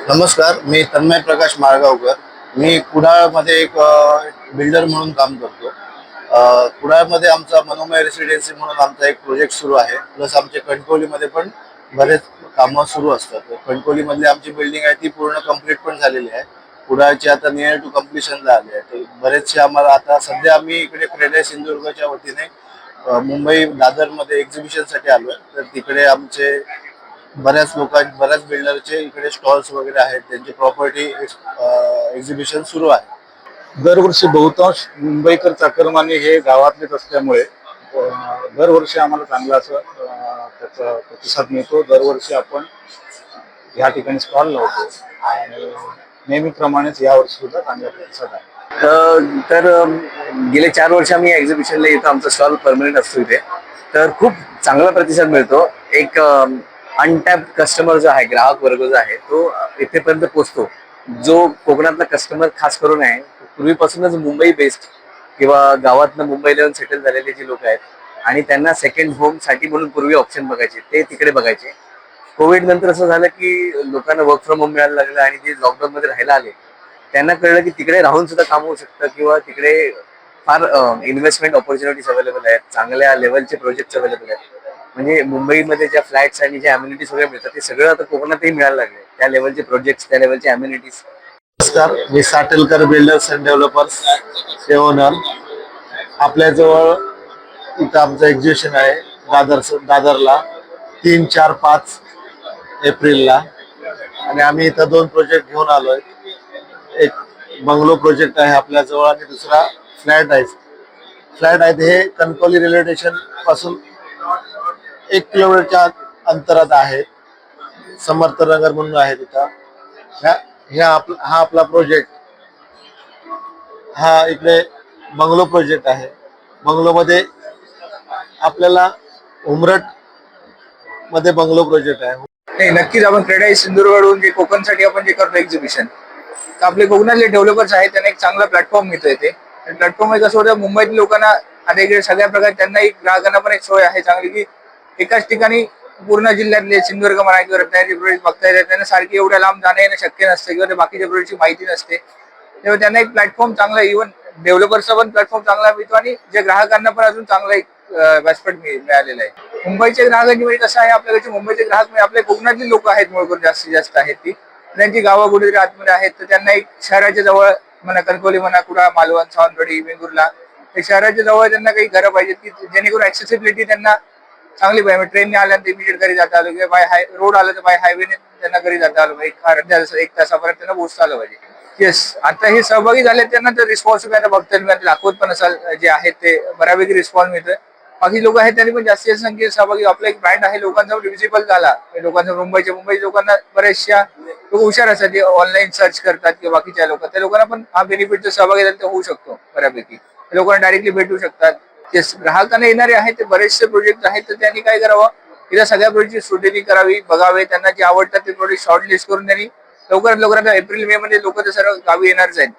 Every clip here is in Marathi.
नमस्कार, मी तन्मय प्रकाश माळगावकर. मी कुडाळमध्ये एक बिल्डर म्हणून काम करतो. कुडाळमध्ये आमचा मनोमय रेसिडेन्सी म्हणून आमचा एक प्रोजेक्ट सुरू आहे. प्लस आमचे कणकवलीमध्ये पण बरेच कामं सुरू असतात. कणकवलीमधली आमची बिल्डिंग आहे ती पूर्ण कंप्लीट पण झालेली आहे. कुडाळची आता नियर टू कम्प्लिशनला आली आहे. तर बरेचसे आम्हाला आता सध्या आम्ही इकडे क्रेडाय सिंधुदुर्गच्या वतीने मुंबई दादरमध्ये एक्झिबिशनसाठी आलोय. तर तिकडे आमचे बऱ्याच बिल्डरचे इकडे स्टॉल्स वगैरे आहेत, त्यांची प्रॉपर्टी एक्झिबिशन सुरू आहे. दरवर्षी बहुतांश मुंबईकर चाकरमानी हे गावातलेच असल्यामुळे दरवर्षी आम्हाला चांगला असं त्याचा प्रतिसाद मिळतो. दरवर्षी आपण या ठिकाणी स्टॉल लावतो आणि नेहमीप्रमाणेच यावर्षी सुद्धा चांगला प्रतिसाद आहे. तर गेले 4 वर्ष आम्ही एक्झिबिशनला येतो. आमचा स्टॉल परमनंट असतो इथे. तर खूप चांगला प्रतिसाद मिळतो. एक अनटॅप कस्टमर जो आहे, ग्राहक वर्ग जो आहे तो इथेपर्यंत पोहोचतो. जो कोकणातला कस्टमर खास करून आहे, पूर्वीपासूनच मुंबई बेस्ड किंवा गावातनं मुंबईला येऊन सेटल झालेले जे लोक आहेत आणि त्यांना सेकंड होम साठी म्हणून पूर्वी ऑप्शन बघायचे, ते तिकडे बघायचे. कोविड नंतर असं झालं की लोकांना वर्क फ्रॉम होम मिळायला लागलं आणि जे लॉकडाऊन मध्ये राहायला आले त्यांना कळलं की तिकडे राहून सुद्धा काम होऊ शकतं किंवा तिकडे फार इन्व्हेस्टमेंट ऑपॉर्च्युनिटीज अवेलेबल आहेत, चांगल्या लेवलचे प्रोजेक्ट्स अवेलेबल आहेत. म्हणजे मुंबईमध्ये ज्या फ्लॅट्स आणि ज्या अम्युनिटीज वगैरे मिळतात ते सगळं आता कोकणातही मिळायला लागले. त्या लेवलचे प्रोजेक्ट्स, त्या लेवलचे अम्युनिटीज. नमस्कार, मी साटेलकर बिल्डर्स अँड डेव्हलपर्स चे ओनर. आपल्याजवळ इथं आमचं एक्झिबिशन आहे दादरला 3, 4, 5 एप्रिलला. आणि आम्ही इथं 2 प्रोजेक्ट घेऊन आलोय. एक बंगलो प्रोजेक्ट आहे आपल्याजवळ आणि दुसरा फ्लॅट आहे. हे कणकवली रेल्वे स्टेशन पासून 1 किलोमीटरच्या अंतरात आहे. समर्थ नगर म्हणून आहे तिथं. हा आपला प्रोजेक्ट, हा इकडे बंगलो प्रोजेक्ट आहे. बंगलोमध्ये आपल्याला उमरट मध्ये बंगलो प्रोजेक्ट आहे. नाही, नक्कीच आपण क्रेडाई सिंधुदुर्गकडून जे कोकणसाठी आपण जे करतो एक्झिबिशन, तर आपले कोकणातले डेव्हलपर्स आहेत त्यांना एक चांगला प्लॅटफॉर्म मिळतोय. ते प्लॅटफॉर्म कसं होतं, मुंबईतील लोकांना आता इकडे सगळ्या प्रकारे त्यांना एक ग्राहकांना पण एक सोय आहे चांगली की एकाच ठिकाणी पूर्ण जिल्ह्यातले सिंधुदुर्ग म्हणा किंवा रत्नागिरी प्रोजेक्ट बघता येतात. त्यांना सारखी एवढ्या लांब जाणं येणं शक्य नसते किंवा बाकीच्या प्रोजेक्टची माहिती नसते. तेव्हा त्यांना एक प्लॅटफॉर्म चांगला, इव्हन डेव्हलपर्सचा पण प्लॅटफॉर्म चांगला मिळतो आणि जे ग्राहकांना पण अजून चांगला एक व्यासपीठ मिळालेलं आहे. मुंबईच्या ग्राहकांची म्हणजे कसं आहे, आपल्याकडचे मुंबईचे ग्राहक म्हणजे आपले कोकणातले लोक आहेत, मूळ करून जास्तीत जास्त आहेत ती. त्यांची गावं कुठेतरी आतमध्ये आहेत, तर त्यांना एक शहराच्या जवळ म्हणा, कणकवली म्हणा, कुडाळ, मालवण, सावंतवाडी, वेंगुर्ला, एक शहराच्या जवळ त्यांना काही घरं पाहिजेत की जेणेकरून ऍक्सेसिबिलिटी त्यांना चांगली पाहिजे. ट्रेनने आल्यानंतर इमिजिएट घरी जाता आलं किंवा बाय रोड आलं तर बाय हायवेने त्यांना घरी जाता आलं पाहिजे. 1 तासापर्यंत त्यांना पोहोचता आलं पाहिजे. येस, आता हे सहभागी झाले त्यांना तर रिस्पॉन्स आता बघता येईल. लाखोत पण असाल जे आहेत ते बऱ्यापैकी रिस्पॉन्स मिळतोय. बाकी लोक आहेत त्यांनी पण जास्तीत जास्त संख्येत सहभागी. आपला एक ब्रँड आहे लोकांसमोर विजिबल झाला. लोकांसमोर मुंबई लोकांना बऱ्याचशा लोक हुशार असतात जे ऑनलाईन सर्च करतात किंवा बाकीच्या लोक, त्या लोकांना पण हा बेनिफिटचा सहभागी झाला तर होऊ शकतो बऱ्यापैकी. लोकांना डायरेक्टली भेटू शकतात. ग्राहकांना येणारे आहेत ते बरेचसे प्रोजेक्ट आहेत, तर त्यांनी काय करावं, तिला सगळ्या प्रोजेक्टची स्टडी करावी, बघावे, त्यांना जे आवडतात ते प्रोजेक्ट शॉर्ट लिस्ट करून त्यांनी लवकरात एप्रिल मे मध्ये लोक तर सर्व गावी येणारच आहेत.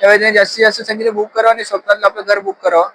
त्यावेळी त्यांनी जास्तीत जास्त संख्येने बुक करावं आणि स्वप्नातलं आपलं घर बुक करावं.